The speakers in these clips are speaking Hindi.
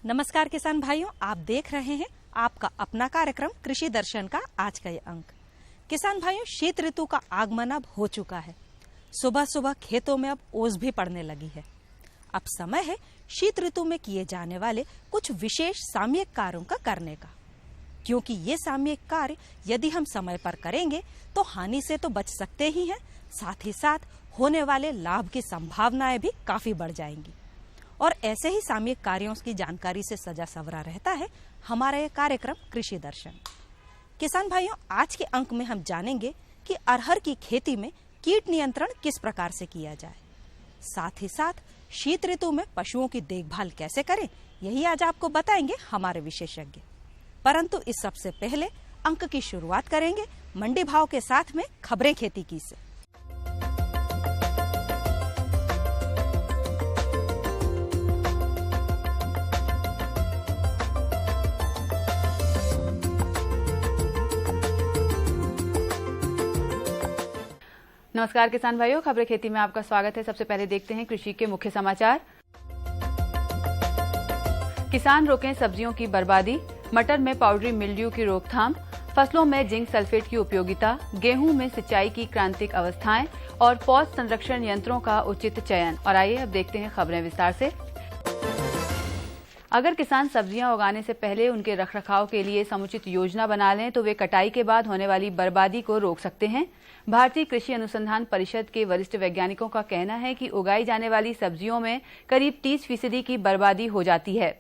नमस्कार किसान भाइयों, आप देख रहे हैं आपका अपना कार्यक्रम कृषि दर्शन का आज का ये अंक। किसान भाइयों, शीत ऋतु का आगमन अब हो चुका है। सुबह सुबह खेतों में अब ओस भी पड़ने लगी है। अब समय है शीत ऋतु में किए जाने वाले कुछ विशेष सामयिक कार्यों का करने का, क्योंकि ये सामयिक कार्य यदि हम समय पर करेंगे तो हानि से तो बच सकते ही हैं, साथ ही साथ होने वाले लाभ की संभावनाएं भी काफी बढ़ जाएंगी। और ऐसे ही सामयिक कार्यों की जानकारी से सजा सवरा रहता है हमारा ये कार्यक्रम कृषि दर्शन। किसान भाइयों, आज के अंक में हम जानेंगे कि अरहर की खेती में कीट नियंत्रण किस प्रकार से किया जाए, साथ ही साथ शीत ऋतु में पशुओं की देखभाल कैसे करें, यही आज आपको बताएंगे हमारे विशेषज्ञ। परंतु इस सबसे पहले अंक की शुरुआत करेंगे मंडी भाव के साथ में खबरें खेती की से। नमस्कार किसान भाइयों, खबरें खेती में आपका स्वागत है। सबसे पहले देखते हैं कृषि के मुख्य समाचार। किसान रोकें सब्जियों की बर्बादी, मटर में पाउडरी मिल्ड्यू की रोकथाम, फसलों में जिंक सल्फेट की उपयोगिता, गेहूं में सिंचाई की क्रांतिक अवस्थाएं और पौध संरक्षण यंत्रों का उचित चयन। और आइए अब देखते हैं खबरें विस्तार से। अगर किसान सब्जियां उगाने से पहले उनके रखरखाव के लिए समुचित योजना बना लें तो वे कटाई के बाद होने वाली बर्बादी को रोक सकते हैं। भारतीय कृषि अनुसंधान परिषद के वरिष्ठ वैज्ञानिकों का कहना है कि उगाई जाने वाली सब्जियों में करीब 30% की बर्बादी हो जाती है।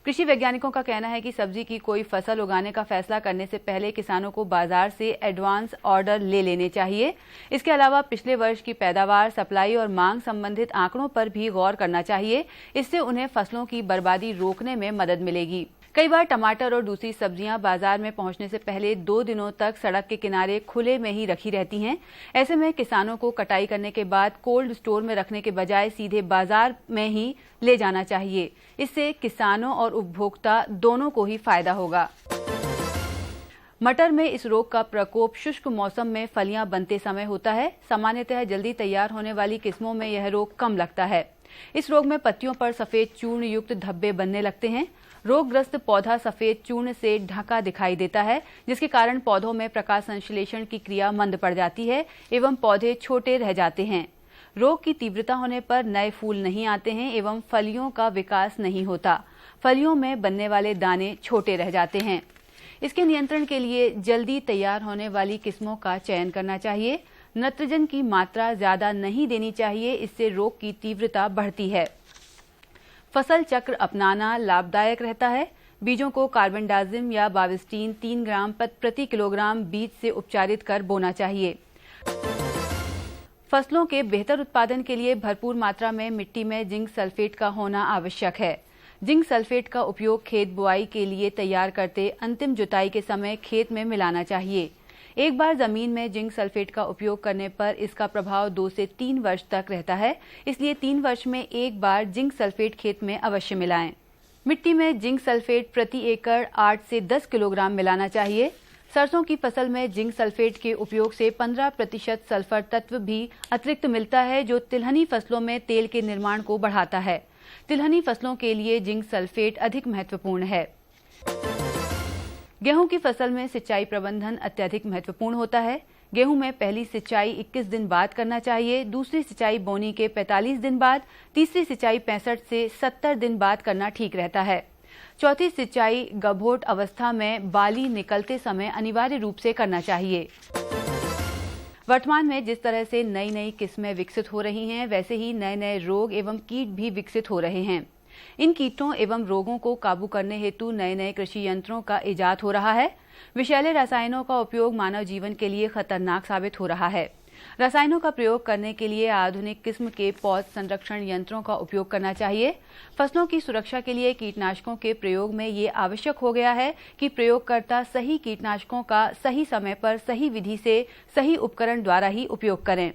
कृषि वैज्ञानिकों का कहना है कि सब्जी की कोई फसल उगाने का फैसला करने से पहले किसानों को बाजार से एडवांस ऑर्डर ले लेने चाहिए। इसके अलावा पिछले वर्ष की पैदावार, सप्लाई और मांग संबंधित आंकड़ों पर भी गौर करना चाहिए। इससे उन्हें फसलों की बर्बादी रोकने में मदद मिलेगी। कई बार टमाटर और दूसरी सब्जियां बाजार में पहुंचने से पहले 2 दिनों तक सड़क के किनारे खुले में ही रखी रहती हैं। ऐसे में किसानों को कटाई करने के बाद कोल्ड स्टोर में रखने के बजाय सीधे बाजार में ही ले जाना चाहिए। इससे किसानों और उपभोक्ता दोनों को ही फायदा होगा। मटर में इस रोग का प्रकोप शुष्क मौसम में फलियां बनते समय होता है। सामान्यतः जल्दी तैयार होने वाली किस्मों में यह रोग कम लगता है। इस रोग में पत्तियों पर सफेद चूर्ण युक्त धब्बे बनने लगते हैं। रोगग्रस्त पौधा सफेद चूर्ण से ढका दिखाई देता है, जिसके कारण पौधों में प्रकाश संश्लेषण की क्रिया मंद पड़ जाती है एवं पौधे छोटे रह जाते हैं। रोग की तीव्रता होने पर नए फूल नहीं आते हैं एवं फलियों का विकास नहीं होता। फलियों में बनने वाले दाने छोटे रह जाते हैं। इसके नियंत्रण के लिए जल्दी तैयार होने वाली किस्मों का चयन करना चाहिए। नाइट्रोजन की मात्रा ज्यादा नहीं देनी चाहिए, इससे रोग की तीव्रता बढ़ती है। फसल चक्र अपनाना लाभदायक रहता है। बीजों को कार्बेंडाजिम या बाविस्टीन 3 ग्राम प्रति किलोग्राम बीज से उपचारित कर बोना चाहिए। फसलों के बेहतर उत्पादन के लिए भरपूर मात्रा में मिट्टी में जिंक सल्फेट का होना आवश्यक है। जिंक सल्फेट का उपयोग खेत बुआई के लिए तैयार करते अंतिम जुताई के समय खेत में मिलाना चाहिए। एक बार जमीन में जिंक सल्फेट का उपयोग करने पर इसका प्रभाव 2 से 3 वर्ष तक रहता है, इसलिए 3 वर्ष में एक बार जिंक सल्फेट खेत में अवश्य मिलाएं। मिट्टी में जिंक सल्फेट प्रति एकड़ 8 से 10 किलोग्राम मिलाना चाहिए। सरसों की फसल में जिंक सल्फेट के उपयोग से 15% सल्फर तत्व भी अतिरिक्त मिलता है, जो तिलहनी फसलों में तेल के निर्माण को बढ़ाता है। तिलहनी फसलों के लिए जिंक सल्फेट अधिक महत्वपूर्ण है। गेहूं की फसल में सिंचाई प्रबंधन अत्यधिक महत्वपूर्ण होता है। गेहूं में पहली सिंचाई 21 दिन बाद करना चाहिए, दूसरी सिंचाई बोनी के 45 दिन बाद, तीसरी सिंचाई 65 से 70 दिन बाद करना ठीक रहता है। चौथी सिंचाई गभोट अवस्था में बाली निकलते समय अनिवार्य रूप से करना चाहिए। वर्तमान में जिस तरह से नई नई किस्में विकसित हो रही हैं, वैसे ही नए नए रोग एवं कीट भी विकसित हो रहे हैं। इन कीटों एवं रोगों को काबू करने हेतु नए नए कृषि यंत्रों का इजाद हो रहा है। विषैले रसायनों का उपयोग मानव जीवन के लिए खतरनाक साबित हो रहा है। रसायनों का प्रयोग करने के लिए आधुनिक किस्म के पौध संरक्षण यंत्रों का उपयोग करना चाहिए। फसलों की सुरक्षा के लिए कीटनाशकों के प्रयोग में ये आवश्यक हो गया है कि प्रयोगकर्ता सही कीटनाशकों का सही समय पर सही विधि से सही उपकरण द्वारा ही उपयोग करें।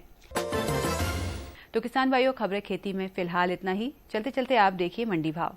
तो किसान भाइयों, खबरें खेती में फिलहाल इतना ही। चलते चलते आप देखिए मंडी भाव।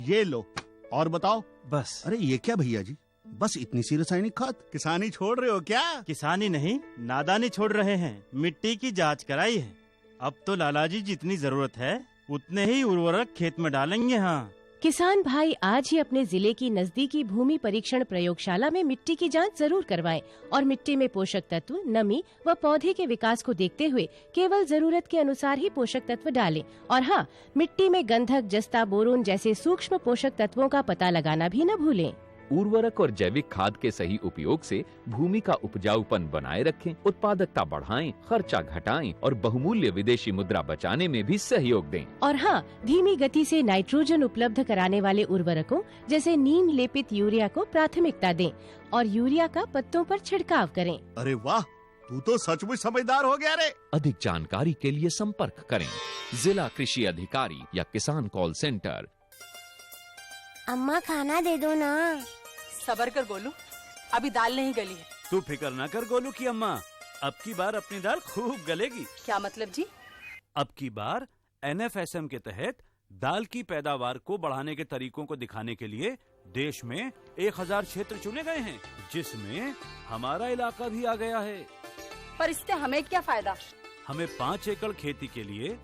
ये लो और बताओ। बस। अरे ये क्या भैया जी, बस इतनी सी रासायनिक खाद? किसानी छोड़ रहे हो क्या? किसानी नहीं, नादानी छोड़ रहे हैं। मिट्टी की जांच कराई है। अब तो लालाजी जितनी जरूरत है उतने ही उर्वरक खेत में डालेंगे। हाँ, किसान भाई आज ही अपने जिले की नजदीकी भूमि परीक्षण प्रयोगशाला में मिट्टी की जांच जरूर करवाएं और मिट्टी में पोषक तत्व, नमी व पौधे के विकास को देखते हुए केवल जरूरत के अनुसार ही पोषक तत्व डालें। और हाँ, मिट्टी में गंधक, जस्ता, बोरोन जैसे सूक्ष्म पोषक तत्वों का पता लगाना भी न भूलें। उर्वरक और जैविक खाद के सही उपयोग से भूमि का उपजाऊपन बनाए रखें, उत्पादकता बढ़ाएं, खर्चा घटाएं और बहुमूल्य विदेशी मुद्रा बचाने में भी सहयोग दें। और हाँ, धीमी गति से नाइट्रोजन उपलब्ध कराने वाले उर्वरकों जैसे नीम लेपित यूरिया को प्राथमिकता दें और यूरिया का पत्तों पर छिड़काव करें। अरे वाह, तू तो सचमुच समझदार हो गया रे। अधिक जानकारी के लिए संपर्क करें जिला कृषि अधिकारी या किसान कॉल सेंटर। अम्मा खाना दे दो ना। सबर कर गोलू, अभी दाल नहीं गली है। तू फिक्र ना कर गोलू की अम्मा, अब की बार अपनी दाल खूब गलेगी। क्या मतलब जी? अब की बार NFSM के तहत दाल की पैदावार को बढ़ाने के तरीकों को दिखाने के लिए देश में 1000 क्षेत्र चुने गए हैं, जिसमें हमारा इलाका भी आ गया है। पर इससे हमें क्या फायदा? हमें 5 एकड़ खेती के लिए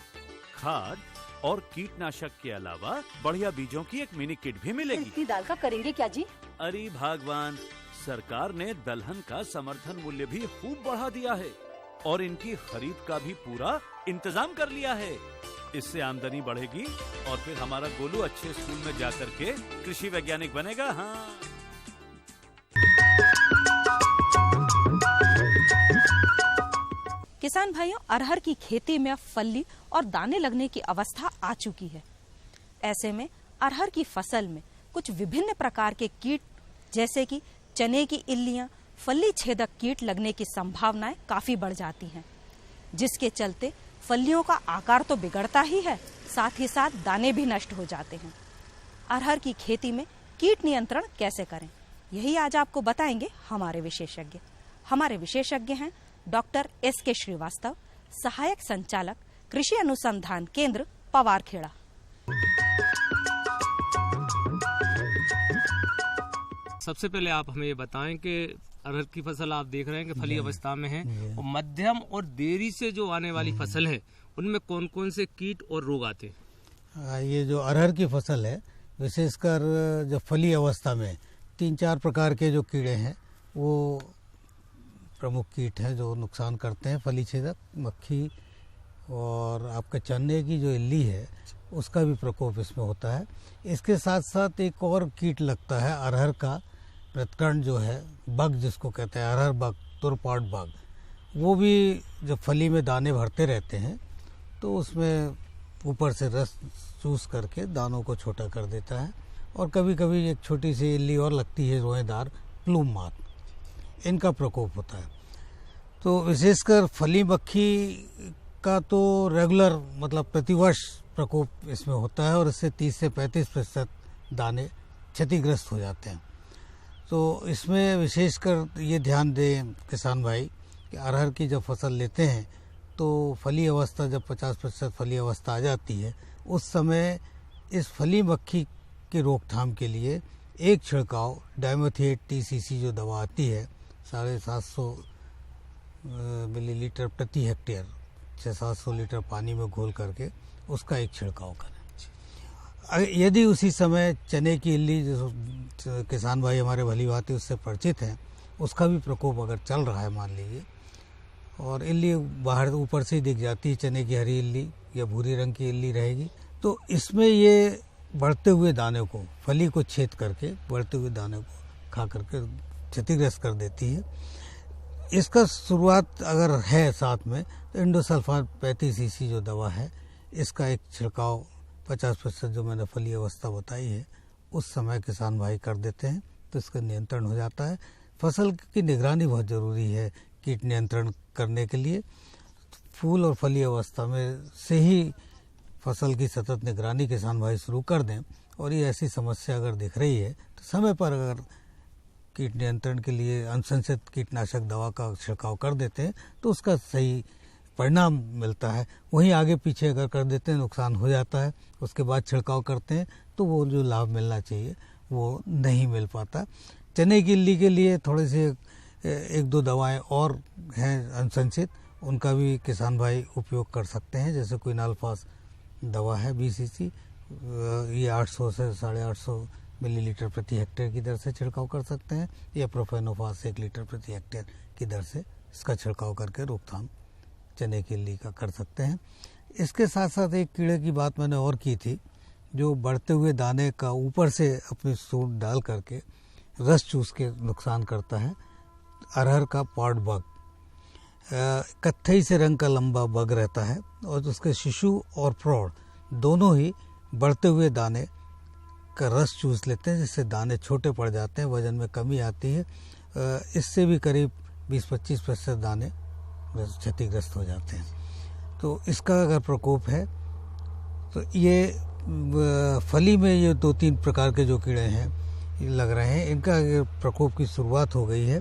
खाद और कीटनाशक के अलावा बढ़िया बीजों की एक मिनी किट भी मिलेगी। इतनी दाल का करेंगे क्या जी? अरे भगवान, सरकार ने दलहन का समर्थन मूल्य भी खूब बढ़ा दिया है और इनकी खरीद का भी पूरा इंतजाम कर लिया है। इससे आमदनी बढ़ेगी और फिर हमारा गोलू अच्छे स्कूल में जाकर के कृषि वैज्ञानिक बनेगा। हाँ, किसान भाइयों, अरहर की खेती में अब फली और दाने लगने की अवस्था आ चुकी है। ऐसे में अरहर की फसल में कुछ विभिन्न प्रकार के कीट जैसे कि चने की इल्लियां, फली छेदक कीट लगने की संभावनाएं काफी बढ़ जाती हैं, जिसके चलते फलियों का आकार तो बिगड़ता ही है, साथ ही साथ दाने भी नष्ट हो जाते हैं। अरहर की खेती में कीट नियंत्रण कैसे करें, यही आज आपको बताएंगे हमारे विशेषज्ञ। हमारे विशेषज्ञ हैं डॉक्टर SK श्रीवास्तव, सहायक संचालक कृषि अनुसंधान केंद्र पवारखेड़ा। सबसे पहले आप हमें ये बताएं कि अरहर की फसल आप देख रहे हैं कि फली अवस्था में है, और मध्यम और देरी से जो आने वाली फसल है उनमें कौन कौन से कीट और रोग आते हैं? ये जो अरहर की फसल है, विशेषकर जब फली अवस्था में 3-4 प्रकार के जो कीड़े हैं वो प्रमुख कीट हैं जो नुकसान करते हैं। फली छेदक, मक्खी और आपका चने की जो इल्ली है उसका भी प्रकोप इसमें होता है। इसके साथ साथ एक और कीट लगता है अरहर का, प्रतिकर्ण जो है, बग जिसको कहते हैं, अरहर बग, तुरपाट बग। वो भी जब फली में दाने भरते रहते हैं तो उसमें ऊपर से रस चूस करके दानों को छोटा कर देता है। और कभी कभी एक छोटी सी इल्ली और लगती है रोएदार, प्लूम मात, इनका प्रकोप होता है। तो विशेषकर फली मक्खी का तो रेगुलर मतलब प्रतिवर्ष प्रकोप इसमें होता है और इससे 30 से 35% दाने क्षतिग्रस्त हो जाते हैं। तो इसमें विशेषकर ये ध्यान दें किसान भाई कि अरहर की जब फसल लेते हैं तो फली अवस्था जब 50% फली अवस्था आ जाती है, उस समय इस फली मक्खी के रोकथाम के लिए एक छिड़काव डाइमेथिएट TCC जो दवा आती है 750 मिलीलीटर प्रति हेक्टेयर 600-700 लीटर पानी में घोल करके उसका एक छिड़काव करें। यदि उसी समय चने की इल्ली, जो किसान भाई हमारे भली भांति उससे परिचित हैं, उसका भी प्रकोप अगर चल रहा है मान लीजिए, और इल्ली बाहर ऊपर से ही दिख जाती है, चने की हरी इल्ली या भूरी रंग की इल्ली रहेगी, तो इसमें ये बढ़ते हुए दाने को, फली को छेद करके बढ़ते हुए दाने को खा करके क्षतिग्रस्त कर देती है। इसका शुरुआत अगर है साथ में तो इंडोसल्फान 35 cc जो दवा है, इसका एक छिड़काव 50% जो मैंने फली अवस्था बताई है उस समय किसान भाई कर देते हैं, तो इसका नियंत्रण हो जाता है। फसल की निगरानी बहुत ज़रूरी है कीट नियंत्रण करने के लिए। फूल और फली अवस्था में से ही फसल की सतत निगरानी किसान भाई शुरू कर दें, और ये ऐसी समस्या अगर दिख रही है तो समय पर अगर कीट नियंत्रण के लिए अनुशंसित कीटनाशक दवा का छिड़काव कर देते हैं तो उसका सही परिणाम मिलता है। वहीं आगे पीछे अगर कर देते हैं नुकसान हो जाता है, उसके बाद छिड़काव करते हैं तो वो जो लाभ मिलना चाहिए वो नहीं मिल पाता। चने की इल्ली के लिए थोड़े से 1-2 दवाएं और हैं अनुशंसित, उनका भी किसान भाई उपयोग कर सकते हैं। जैसे क्विनाल्फास दवा है 20 cc, ये 800 से 850 मिलीलीटर प्रति हेक्टेयर की दर से छिड़काव कर सकते हैं, या प्रोफेनोफास 1 लीटर प्रति हेक्टेयर की दर से इसका छिड़काव करके रोकथाम चने की इल्ली का कर सकते हैं। इसके साथ साथ एक कीड़े की बात मैंने और की थी, जो बढ़ते हुए दाने का ऊपर से अपनी सूंड डाल करके रस चूस के नुकसान करता है। अरहर का पॉड बग, कत्थई से रंग का लंबा बग रहता है, और उसके शिशु और प्रौढ़ दोनों ही बढ़ते हुए दाने का रस चूस लेते हैं, जिससे दाने छोटे पड़ जाते हैं, वजन में कमी आती है। इससे भी करीब 20-25% दाने क्षतिग्रस्त हो जाते हैं। तो इसका अगर प्रकोप है तो ये फली में ये 2-3 प्रकार के जो कीड़े हैं लग रहे हैं, इनका अगर प्रकोप की शुरुआत हो गई है,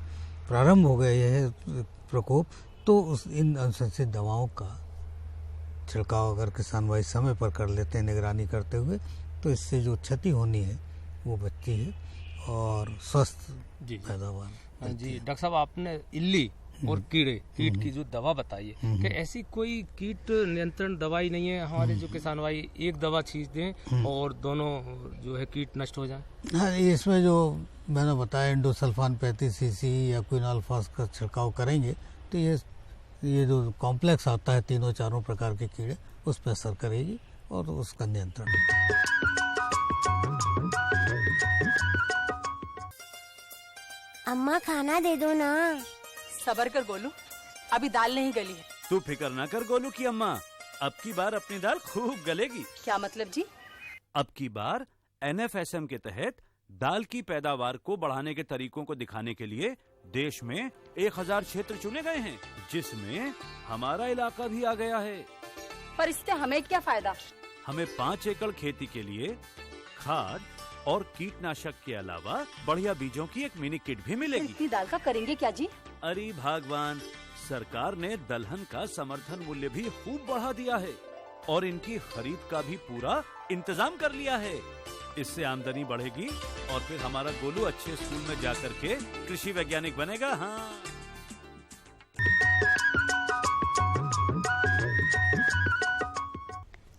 प्रारंभ हो गई है प्रकोप, तो इन अनुशंसित दवाओं का छिड़काव अगर किसान भाई समय पर कर लेते हैं निगरानी करते हुए, तो इससे जो क्षति होनी है वो बचती है और स्वस्थ पैदावार। जी डॉक्टर साहब, आपने इल्ली और कीट की जो दवा बताई है, कि ऐसी कोई कीट नियंत्रण दवाई नहीं है हमारे जो किसान भाई एक दवा छींच दें और दोनों जो है कीट नष्ट हो जाए? हाँ, इसमें जो मैंने बताया इंडोसल्फान 35 cc या क्विनाल्फास का छिड़काव करेंगे तो ये जो कॉम्प्लेक्स आता है 3-4 प्रकार के कीड़े, उस पर असर करेगी और उसका नियंत्रण। अम्मा खाना दे दो ना। सबर कर गोलू, अभी दाल नहीं गली है। तू फिक्र ना कर गोलू की अम्मा, अब की बार अपनी दाल खूब गलेगी। क्या मतलब जी? अब की बार NFSM के तहत दाल की पैदावार को बढ़ाने के तरीकों को दिखाने के लिए देश में 1000 क्षेत्र चुने गए हैं, जिसमें हमारा इलाका भी आ गया है। पर इससे हमें क्या फायदा? हमें 5 एकड़ खेती के लिए खाद और कीटनाशक के अलावा बढ़िया बीजों की एक मिनी किट भी मिलेगी। इतनी दाल का करेंगे क्या जी? अरे भगवान, सरकार ने दलहन का समर्थन मूल्य भी खूब बढ़ा दिया है और इनकी खरीद का भी पूरा इंतजाम कर लिया है। इससे आमदनी बढ़ेगी और फिर हमारा गोलू अच्छे स्कूल में जाकर के कृषि वैज्ञानिक बनेगा। हाँ,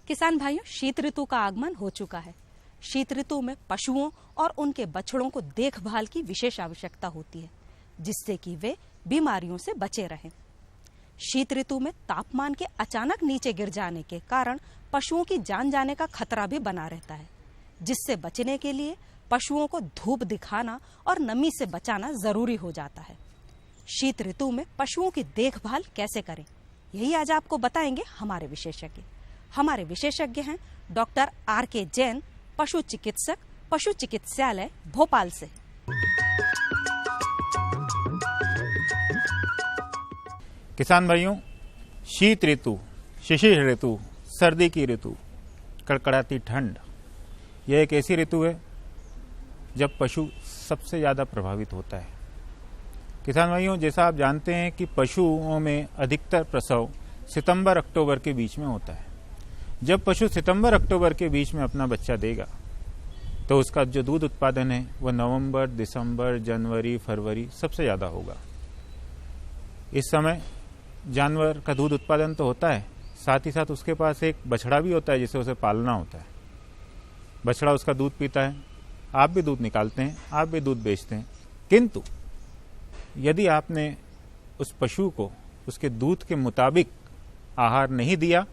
किसान भाइयों, शीत ऋतु का आगमन हो चुका है। शीत ऋतु में पशुओं और उनके बछड़ों को देखभाल की विशेष आवश्यकता होती है, जिससे कि वे बीमारियों से बचे रहें। शीत ऋतु में तापमान के अचानक नीचे गिर जाने के कारण पशुओं की जान जाने का खतरा भी बना रहता है, जिससे बचने के लिए पशुओं को धूप दिखाना और नमी से बचाना जरूरी हो जाता है। शीत ऋतु में पशुओं की देखभाल कैसे करें, यही आज आपको बताएंगे हमारे विशेषज्ञ। हमारे विशेषज्ञ हैं डॉक्टर RK जैन, पशु चिकित्सक, पशु चिकित्सालय भोपाल से। किसान भाइयों, शीत ऋतु, शिशिर ऋतु, सर्दी की ऋतु, कड़कड़ाती ठंड, यह एक ऐसी ऋतु है जब पशु सबसे ज़्यादा प्रभावित होता है। किसान भाइयों, जैसा आप जानते हैं कि पशुओं में अधिकतर प्रसव सितंबर-अक्टूबर के बीच में होता है। जब पशु सितंबर-अक्टूबर के बीच में अपना बच्चा देगा तो उसका जो दूध उत्पादन है वह नवंबर, दिसंबर, जनवरी, फरवरी सबसे ज़्यादा होगा। इस समय जानवर का दूध उत्पादन तो होता है, साथ ही साथ उसके पास एक बछड़ा भी होता है जिसे उसे पालना होता है। बछड़ा उसका दूध पीता है, आप भी दूध निकालते हैं, आप भी दूध बेचते हैं। किंतु यदि आपने उस पशु को उसके दूध के मुताबिक आहार नहीं दिया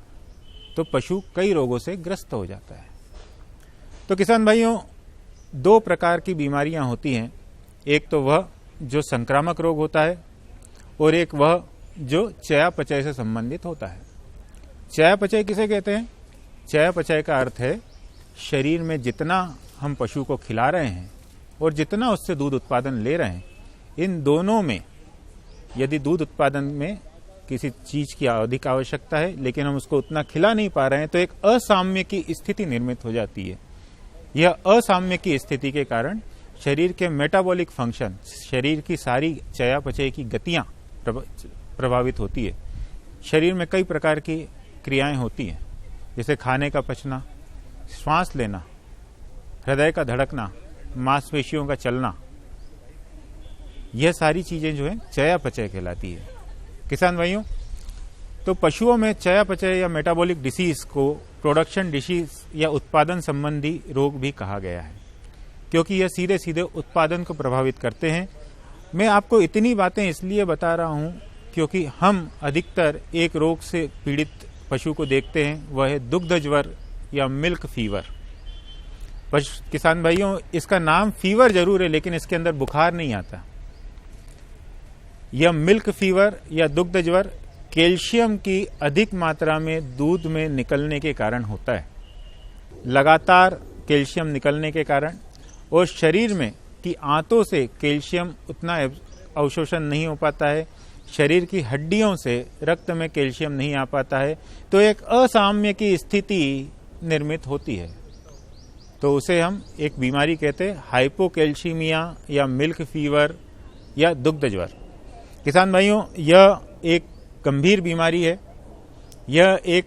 तो पशु कई रोगों से ग्रस्त हो जाता है। तो किसान भाइयों, 2 प्रकार की बीमारियां होती हैं। एक तो वह जो संक्रामक रोग होता है और एक वह जो चयापचय से संबंधित होता है। चयापचय किसे कहते हैं? चयापचय का अर्थ है शरीर में जितना हम पशु को खिला रहे हैं और जितना उससे दूध उत्पादन ले रहे हैं, इन दोनों में यदि दूध उत्पादन में किसी चीज की अधिक आवश्यकता है लेकिन हम उसको उतना खिला नहीं पा रहे हैं तो एक असाम्य की स्थिति निर्मित हो जाती है। यह असाम्य की स्थिति के कारण शरीर के मेटाबॉलिक फंक्शन, शरीर की सारी चयापचय की गतियां प्रभावित होती है। शरीर में कई प्रकार की क्रियाएं होती हैं, जैसे खाने का पचना, श्वास लेना, हृदय का धड़कना, मांसपेशियों का चलना, यह सारी चीजें जो है चयापचय कहलाती है। किसान भाइयों, तो पशुओं में चयापचय या मेटाबॉलिक डिसीज को प्रोडक्शन डिसीज या उत्पादन संबंधी रोग भी कहा गया है, क्योंकि यह सीधे सीधे उत्पादन को प्रभावित करते हैं। मैं आपको इतनी बातें इसलिए बता रहा हूं क्योंकि हम अधिकतर एक रोग से पीड़ित पशु को देखते हैं, वह है दुग्ध ज्वर या मिल्क फीवर। किसान भाइयों, इसका नाम फीवर जरूर है लेकिन इसके अंदर बुखार नहीं आता। यह मिल्क फीवर या दुग्ध ज्वर कैल्शियम की अधिक मात्रा में दूध में निकलने के कारण होता है। लगातार कैल्शियम निकलने के कारण और शरीर में की आंतों से कैल्शियम उतना अवशोषण नहीं हो पाता है, शरीर की हड्डियों से रक्त में कैल्शियम नहीं आ पाता है, तो एक असाम्य की स्थिति निर्मित होती है। तो उसे हम एक बीमारी कहते हैं, हाइपोकैल्सीमिया या मिल्क फीवर या दुग्ध ज्वर। किसान भाइयों, यह एक गंभीर बीमारी है। यह एक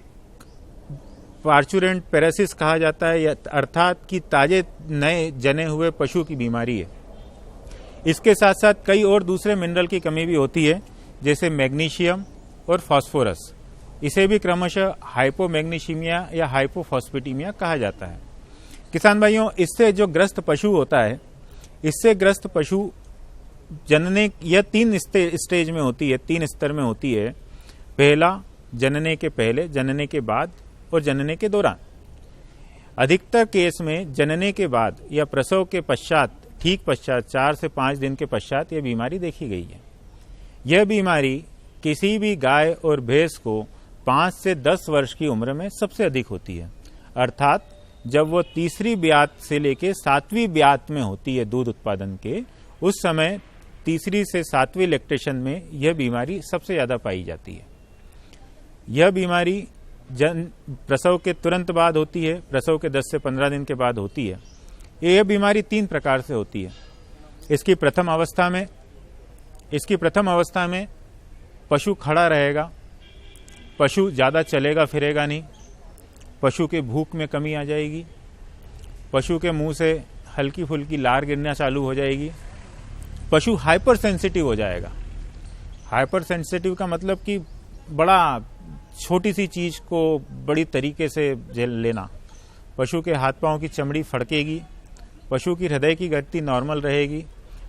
पार्चुरेंट पैरासिस कहा जाता है, अर्थात कि ताजे नए जने हुए पशु की बीमारी है। इसके साथ साथ कई और दूसरे मिनरल की कमी भी होती है, जैसे मैग्नीशियम और फास्फोरस। इसे भी क्रमशः हाइपोमैग्नीशियमिया या हाइपोफॉस्फेटिमिया कहा जाता है। किसान भाइयों, इससे जो ग्रस्त पशु होता है, इससे ग्रस्त पशु जनने यह 3 स्टेज में होती है, 3 स्तर में होती है। पहला जनने के पहले, जनने के बाद और जनने के दौरान। अधिकतर केस में जनने के बाद या प्रसव के पश्चात, ठीक पश्चात 4 से 5 दिन के पश्चात यह बीमारी देखी गई है। यह बीमारी किसी भी गाय और भैंस को 5 से 10 वर्ष की उम्र में सबसे अधिक होती है, अर्थात जब वो तीसरी ब्यात से लेकर 7वीं ब्यात में होती है दूध उत्पादन के, उस समय तीसरी से 7वीं लैक्टेशन में यह बीमारी सबसे ज्यादा पाई जाती है। यह बीमारी प्रसव के तुरंत बाद होती है, प्रसव के 10 से 15 दिन के बाद होती है। यह बीमारी 3 प्रकार से होती है। इसकी प्रथम अवस्था में पशु खड़ा रहेगा, पशु ज्यादा चलेगा फिरेगा नहीं, पशु के भूख में कमी आ जाएगी, पशु के मुंह से हल्की फुल्की लार गिरना चालू हो जाएगी, पशु हाइपर सेंसिटिव हो जाएगा। हाइपर सेंसिटिव का मतलब कि बड़ा छोटी सी चीज को बड़ी तरीके से झेल लेना। पशु के हाथ पांव की चमड़ी फड़केगी, पशु की हृदय की गति नॉर्मल रहेगी,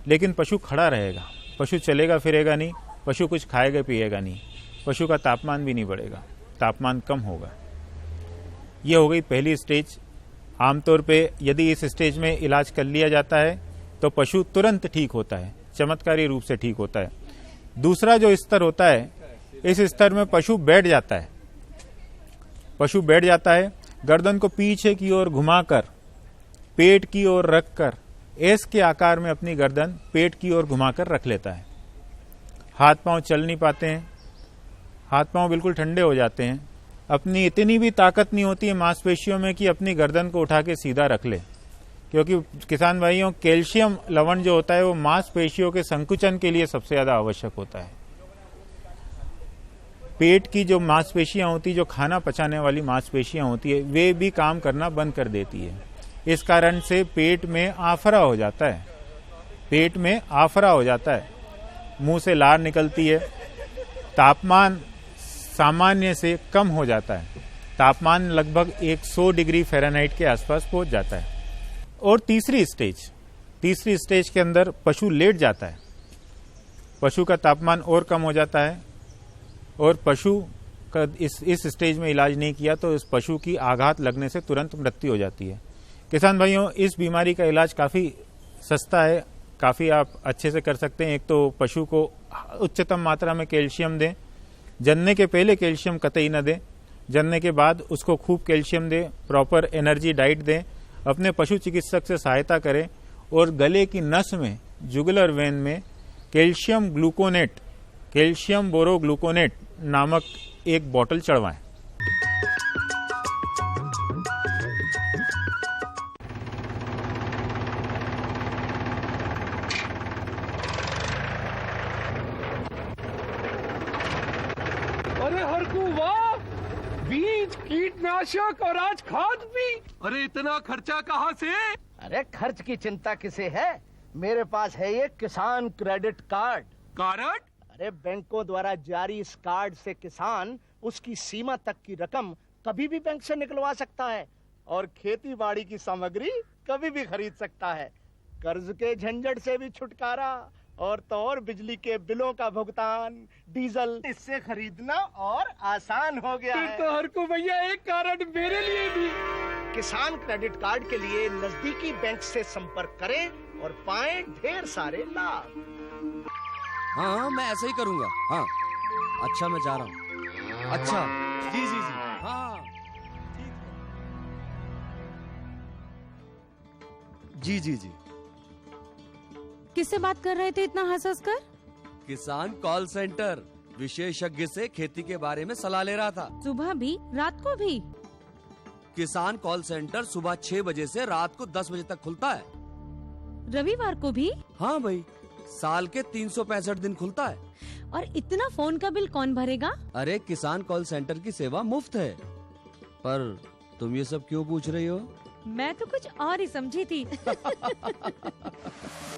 लेकिन पशु खड़ा रहेगा, पशु चलेगा फिरेगा नहीं, पशु कुछ खाएगा पिएगा नहीं, पशु का तापमान भी नहीं बढ़ेगा, तापमान कम होगा। यह हो गई पहली स्टेज। आमतौर पे यदि इस स्टेज में इलाज कर लिया जाता है तो पशु तुरंत ठीक होता है, चमत्कारी रूप से ठीक होता है। दूसरा जो स्तर होता है, इस स्तर में पशु बैठ जाता है। पशु बैठ जाता है, गर्दन को पीछे की ओर घुमाकर, पेट की ओर रखकर, एस के आकार में अपनी गर्दन पेट की ओर घुमाकर रख लेता है। हाथ पांव चल नहीं पाते हैं, हाथ पांव बिल्कुल ठंडे हो जाते हैं। अपनी इतनी भी ताकत नहीं होती है मांसपेशियों में कि अपनी गर्दन को उठा के सीधा रख ले, क्योंकि किसान भाइयों, कैल्शियम लवण जो होता है वो मांसपेशियों के संकुचन के लिए सबसे ज्यादा आवश्यक होता है। पेट की जो मांसपेशियां होती, जो खाना पचाने वाली मांसपेशियां होती है, वे भी काम करना बंद कर देती है। इस कारण से पेट में आफरा हो जाता है, पेट में आफरा हो जाता है, मुंह से लार निकलती है, तापमान सामान्य से कम हो जाता है, तापमान लगभग 100 डिग्री फ़ारेनहाइट के आसपास पहुंच जाता है। और तीसरी स्टेज के अंदर पशु लेट जाता है, पशु का तापमान और कम हो जाता है और पशु का इस स्टेज में इलाज नहीं किया तो इस पशु की आघात लगने से तुरंत मृत्यु हो जाती है। किसान भाइयों, इस बीमारी का इलाज काफ़ी सस्ता है, काफ़ी आप अच्छे से कर सकते हैं। एक तो पशु को उच्चतम मात्रा में कैल्शियम दें, जनने के पहले कैल्शियम कतई न दें, जनने के बाद उसको खूब कैल्शियम दें, प्रॉपर एनर्जी डाइट दें, अपने पशु चिकित्सक से सहायता करें और गले की नस में, जुगुलर वेन में कैल्शियम बोरोग्लूकोनेट नामक एक बोतल चढ़वाएं। अरे हरकू वाह, बीज, कीटनाशक और आज खाद भी। अरे इतना खर्चा कहाँ से? अरे खर्च की चिंता किसे है, मेरे पास है ये किसान क्रेडिट कार्ड। कार्ड? अरे बैंकों द्वारा जारी इस कार्ड से किसान उसकी सीमा तक की रकम कभी भी बैंक से निकलवा सकता है और खेती बाड़ी की सामग्री कभी भी खरीद सकता है। कर्ज के झंझट से भी छुटकारा और तो और बिजली के बिलों का भुगतान, डीजल इससे खरीदना और आसान हो गया है। तो हरकू भैया एक कार्ड मेरे लिए भी। किसान क्रेडिट कार्ड के लिए नजदीकी बैंक से संपर्क करें और पाएं ढेर सारे लाभ। हाँ, मैं ऐसा ही करूंगा। हाँ, अच्छा, मैं जा रहा हूँ। अच्छा, जी जी जी, हाँ, जी जी जी। किससे बात कर रहे थे इतना हंस कर? किसान कॉल सेंटर, विशेषज्ञ से खेती के बारे में सलाह ले रहा था। सुबह भी, रात को भी? किसान कॉल सेंटर सुबह 6 बजे से रात को 10 बजे तक खुलता है। रविवार को भी? हाँ भाई, साल के 365 दिन खुलता है। और इतना फोन का बिल कौन भरेगा? अरे किसान कॉल सेंटर की सेवा मुफ्त है। पर तुम ये सब क्यों पूछ रही हो? मैं तो कुछ और ही समझी थी।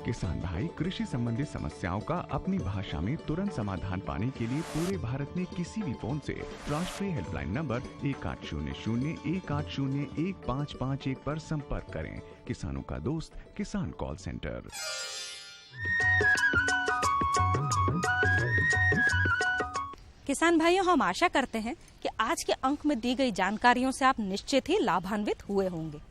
किसान भाई, कृषि संबंधी समस्याओं का अपनी भाषा में तुरंत समाधान पाने के लिए पूरे भारत में किसी भी फोन से राष्ट्रीय हेल्पलाइन नंबर 1800-1801-551 पर संपर्क करें। किसानों का दोस्त किसान कॉल सेंटर। किसान भाइयों, हम आशा करते हैं कि आज के अंक में दी गई जानकारियों से आप निश्चित ही लाभान्वित हुए होंगे।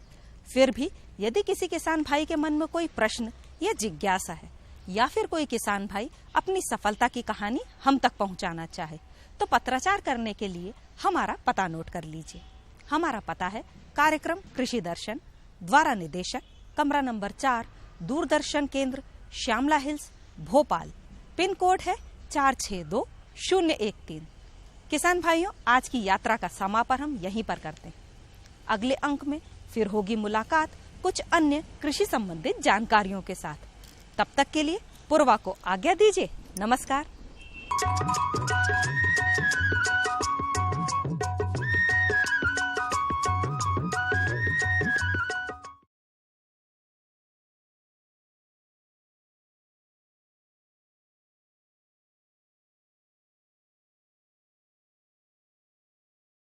फिर भी यदि किसी किसान भाई के मन में कोई प्रश्न या जिज्ञासा है या फिर कोई किसान भाई अपनी सफलता की कहानी हम तक पहुंचाना चाहे तो पत्राचार करने के लिए हमारा पता नोट कर लीजिए। हमारा पता है कार्यक्रम कृषि दर्शन, द्वारा निदेशक, कमरा number 4, Doordarshan Kendra, Shyamla Hills, Bhopal. Pin code है 462013। किसान भाइयों, आज की यात्रा का समापन हम यहीं पर करते हैं। अगले अंक में फिर होगी मुलाकात कुछ अन्य कृषि संबंधित जानकारियों के साथ। तब तक के लिए पूर्वा को आज्ञा दीजिए। नमस्कार।